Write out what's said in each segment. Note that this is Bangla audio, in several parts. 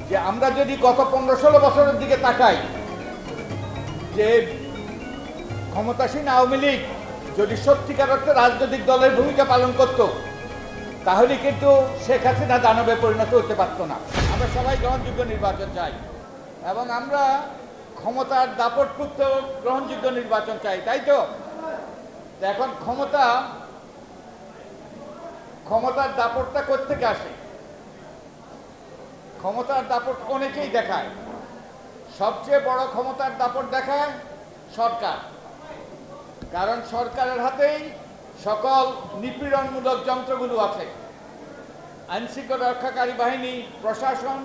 যে আমরা যদি গত 15-16 বছরের দিকে তাকাই, যে ক্ষমতাসীন আওয়ামী লীগ যদি সত্যিকার অর্থে রাজনৈতিক দলের ভূমিকা পালন করত, তাহলে কিন্তু শেখ হাসিনা দানবে পরিণত হতে পারত না। আমরা সবাই গ্রহণযোগ্য নির্বাচন চাই এবং আমরা ক্ষমতার দাপটমুক্ত গ্রহণযোগ্য নির্বাচন চাই, তাই তো? এখন ক্ষমতার দাপটটা কোত্থেকে আসে? ক্ষমতার দাপট অনেকেই দেখায়। সবচেয়ে বড় ক্ষমতার দাপট দেখায় সরকার, কারণ সরকারের হাতেই সকল নিপীড়নমূলক যন্ত্রগুলো আছে। আইনশৃঙ্খলা রক্ষাকারী বাহিনী, প্রশাসন,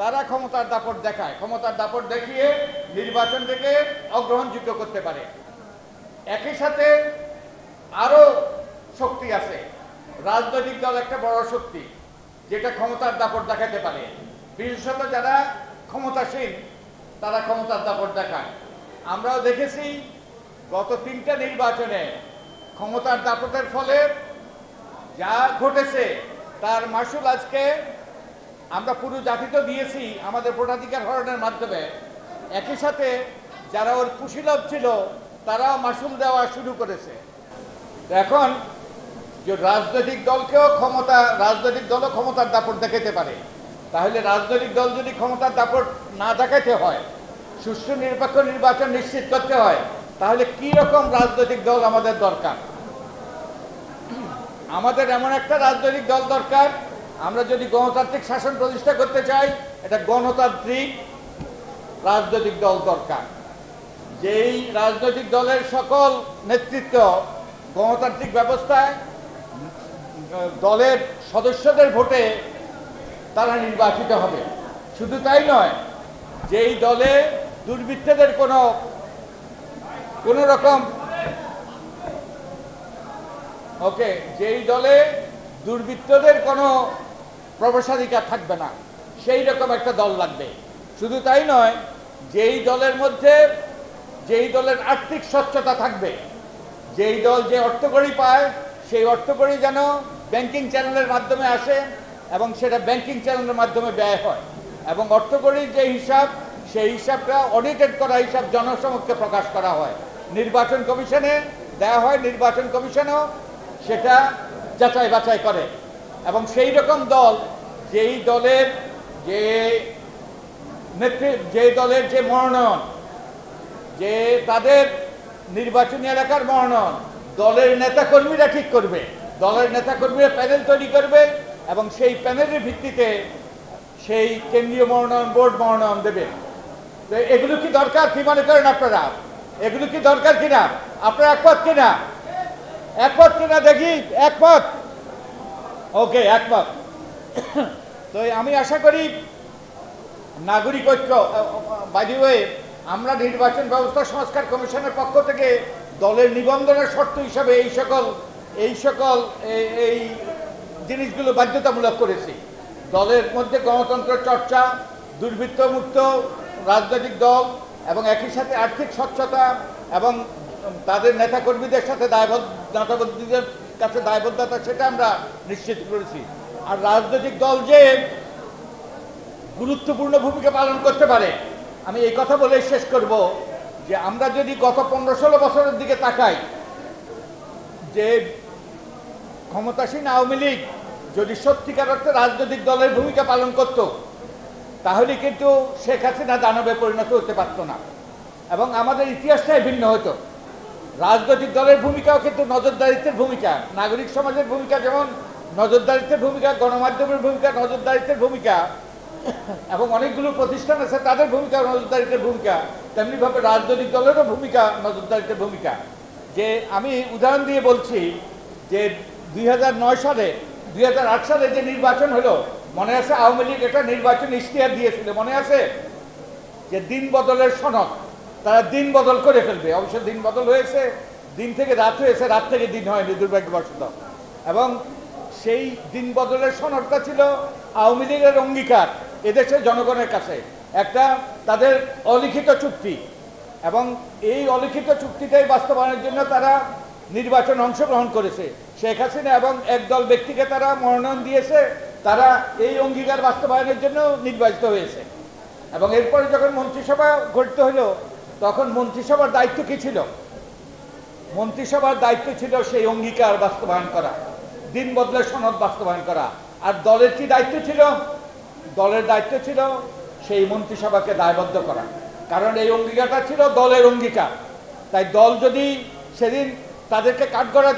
তারা ক্ষমতার দাপট দেখায়। ক্ষমতার দাপট দেখিয়ে নির্বাচন থেকে অগ্রহণযোগ্য করতে পারে। একই সাথে আরও শক্তি আছে। রাজনৈতিক দল একটা বড় শক্তি, যেটা ক্ষমতার দাপট দেখাতে পারে। বিশেষত যারা ক্ষমতাসীন, তারা ক্ষমতার দাপট দেখায়। আমরাও দেখেছি গত 3টা নির্বাচনে ক্ষমতার দাপটের ফলে যা ঘটেছে তার মাসুল আজকে আমরা পুরো জাতিতে দিয়েছি আমাদের ভোটাধিকার হরণের মাধ্যমে। একই সাথে যারা ওর কুশীলভ ছিল তারাও মাসুল দেওয়া শুরু করেছে। এখন যে রাজনৈতিক দলও ক্ষমতার দাপট দেখাতে পারে, তাহলে রাজনৈতিক দল যদি ক্ষমতার দাপট না দেখাতে হয়, সুষ্ঠু নিরপেক্ষ নির্বাচন নিশ্চিত করতে হয়, তাহলে কি রকম রাজনৈতিক দল আমাদের দরকার? আমাদের এমন একটা রাজনৈতিক দল দরকার, আমরা যদি গণতান্ত্রিক শাসন প্রতিষ্ঠা করতে চাই, এটা গণতান্ত্রিক রাজনৈতিক দল দরকার। যেই রাজনৈতিক দলের সকল নেতৃত্ব গণতান্ত্রিক ব্যবস্থায় দলের সদস্যদের ভোটে তারা নির্বাচিত হবে। শুধু তাই নয়, যেই দলে দুর্বৃত্তদের কোনো রকম যেই দলে দুর্বৃত্তদের কোনো প্রবেশাধিকার থাকবে না, সেই রকম একটা দল লাগবে। শুধু তাই নয়, যেই দলের মধ্যে যেই দলের আর্থিক স্বচ্ছতা থাকবে, যেই দল যে অর্থকড়ি পায় সেই অর্থকড়ি যেন ব্যাংকিং চ্যানেলের মাধ্যমে আসে এবং সেটা ব্যাংকিং চ্যানেলের মাধ্যমে ব্যয় হয়, এবং অর্থকড়ির যে হিসাব, সেই হিসাবটা অডিটেড করা হিসাব জনসমক্ষে প্রকাশ করা হয়, নির্বাচন কমিশনে দেওয়া হয়, নির্বাচন কমিশনও সেটা যাচাই বাছাই করে। এবং সেই রকম দল, যেই দলের যে মনোনয়ন, যে তাদের নির্বাচনী এলাকার মনোনয়ন দলের নেতাকর্মীরা ঠিক করবে, দলের নেতাকর্মীরা প্যানেল তৈরি করবে এবং সেই প্যানেলের ভিত্তিতে সেই কেন্দ্রীয় মনোনয়ন বোর্ড মনোনয়ন দেবে। তো এগুলো কি দরকার? কি মনে করেন আপনারা? এগুলো কি দরকার কিনা? আপনারা একমত কিনা? একমত কিনা দেখি? একমত? ওকে, একমত। তো আমি আশা করি নাগরিক ঐক্য, বাই দ্য ওয়ে, আমরা নির্বাচন ব্যবস্থা সংস্কার কমিশনের পক্ষ থেকে দলের নিবন্ধনের শর্ত হিসাবে এই সকল জিনিসগুলো বাধ্যতামূলক করেছি। দলের মধ্যে গণতন্ত্র চর্চা, দুর্বৃত্তমুক্ত রাজনৈতিক দল এবং একই সাথে আর্থিক স্বচ্ছতা এবং তাদের নেতাকর্মীদের সাথে নেতাকর্মীদের কাছে দায়বদ্ধতা, সেটা আমরা নিশ্চিত করেছি। আর রাজনৈতিক দল যে গুরুত্বপূর্ণ ভূমিকা পালন করতে পারে, আমি এই কথা বলে শেষ করব যে আমরা যদি গত 15-16 বছরের দিকে তাকাই, যে ক্ষমতাসীন আওয়ামী লীগ যদি সত্যিকার অর্থে রাজনৈতিক দলের ভূমিকা পালন করত, তাহলে কিন্তু শেখ হাসিনা দানবে পরিণত হতে পারত না এবং আমাদের ইতিহাসটাই ভিন্ন হতো। রাজনৈতিক দলের ভূমিকাও কিন্তু নজরদারিত্বের ভূমিকা, নাগরিক সমাজের ভূমিকা যেমন নজরদারিত্বের ভূমিকা, গণমাধ্যমের ভূমিকা নজরদারিত্বের ভূমিকা, এবং অনেকগুলো প্রতিষ্ঠান আছে তাদের ভূমিকা নজরদারিত্বের ভূমিকা, তেমনিভাবে রাজনৈতিক দলেরও ভূমিকা নজরদারিত্বের ভূমিকা। যে আমি উদাহরণ দিয়ে বলছি যে 2008 সালে যে নির্বাচন হলো, মনে আছে? আওয়ামী লীগ একটা নির্বাচন ইশতেহার দিয়েছিল, মনে আছে? যে দিন বদলের সনদ, তারা দিন বদল করে ফেলবে। অবশ্য দিন বদল হয়েছে, দিন থেকে রাত হয়েছে, রাত থেকে দিন হয়নি, দুর্ভাগ্যবশত। এবং সেই দিন বদলের সনদটা ছিল আওয়ামী লীগের অঙ্গীকার এদেশের জনগণের কাছে, একটা তাদের অলিখিত চুক্তি, এবং এই অলিখিত চুক্তিটাই বাস্তবায়নের জন্য তারা নির্বাচনে অংশগ্রহণ করেছে। শেখ হাসিনা এবং একদল ব্যক্তিকে তারা মনোনয়ন দিয়েছে তারা এই অঙ্গীকার বাস্তবায়নের জন্য নির্বাচিত হয়েছে। এবং এরপরে যখন মন্ত্রিসভা গঠিত হলো, তখন মন্ত্রিসভার দায়িত্ব কি ছিল? মন্ত্রিসভার দায়িত্ব ছিল সেই অঙ্গীকার বাস্তবায়ন করা, দিন বদলে সনদ বাস্তবায়ন করা। আর দলের কি দায়িত্ব ছিল? দলের দায়িত্ব ছিল সেই মন্ত্রিসভাকে দায়বদ্ধ করা, কারণ এই অঙ্গীকারটা ছিল দলের অঙ্গীকার। তাই দল যদি সেদিন তাদেরকে কাঠগড়ায়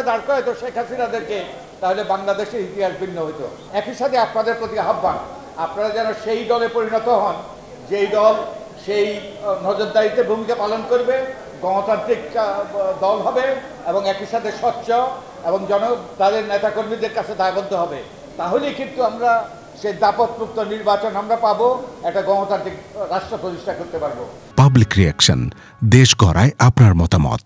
দাঁড় করাইতো শেখ হাসিনাদেরকে, তাহলে বাংলাদেশের ইতিহাস ভিন্ন হতো। একই সাথে আপনাদের প্রতি আহ্বান, আপনারা যেন সেই দলে পরিণত হন যেই দল সেই নজরদারিতে ভূমিকা পালন করবে, গণতান্ত্রিক দল হবে এবং একই সাথে স্বচ্ছ এবং তাদের নেতাকর্মীদের কাছে দায়বদ্ধ হবে। তাহলেই কিন্তু আমরা সেই দাপটমুক্ত নির্বাচন আমরা পাবো, একটা গণতান্ত্রিক রাষ্ট্র প্রতিষ্ঠা করতে পারবো। পাবলিক রিঅ্যাকশন, দেশ গড়ায় আপনার মতামত।